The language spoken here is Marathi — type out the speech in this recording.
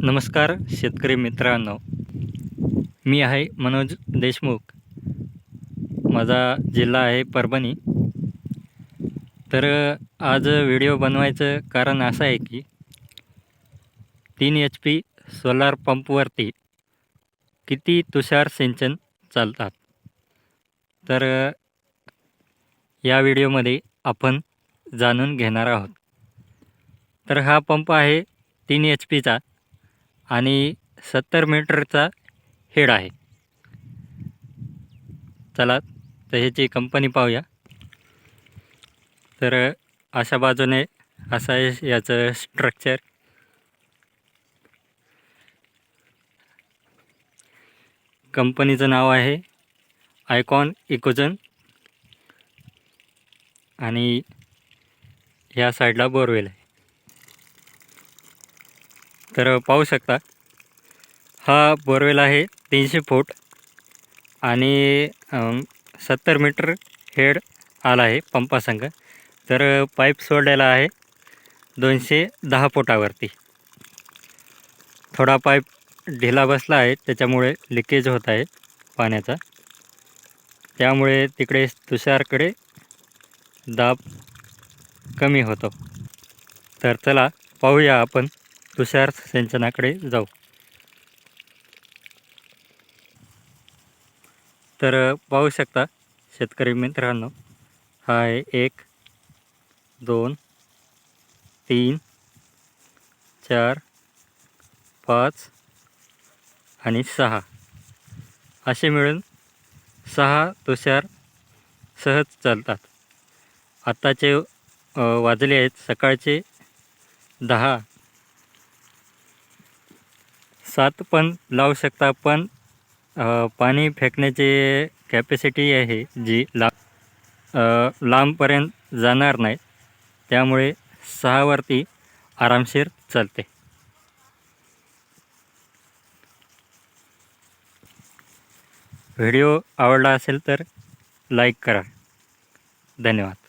नमस्कार शेतकरी मित्रांनो, मी आहे मनोज देशमुख. माझा जिल्हा आहे परभणी. तर आज व्हिडिओ बनवायचं कारण असं आहे की 3 HP सोलार पंपवरती किती तुषार सिंचन चालतात. तर या व्हिडिओमध्ये आपण जाणून घेणार आहोत. तर हा पंप आहे 3 HPचा आणि 70 मीटरचा हेड आहे. चला तर ह्याची कंपनी पाहूया. तर अशा बाजूने असं आहे याचं स्ट्रक्चर. कंपनीचं नाव आहे आयकॉन इकोजन आणि ह्या साईडला बोरवेल आहे. तर पाहू शकता हा बोरवेल आहे 300 फूट आणि 70 मीटर हेड आला आहे पंपासंग. तर पाईप सोडलेला आहे 210 फुटावरती. थोडा पाईप ढिला बसला आहे, त्याच्यामुळे लिकेज होत आहे पाण्याचा. त्यामुळे तिकडे तुषारकडे दाब कमी होतो. तर चला पाहूया, आपण तुषार सिंचनाकडे जाऊ. तर पाहू शकता शेतकरी मित्रांनो, हा आहे 1 2 3 4 5 आणि 6 असे मिळून 6 तुषार सहज चालतात. आत्ताचे वाजले आहेत सकाळचे 10. 7 पण लावू शकता, पण पाणी फेकण्याची कॅपॅसिटी आहे जी लांबपर्यंत जाणार नाही. त्यामुळे 6 वरती आरामशीर चालते. व्हिडिओ आवडला असेल तर लाईक करा. धन्यवाद.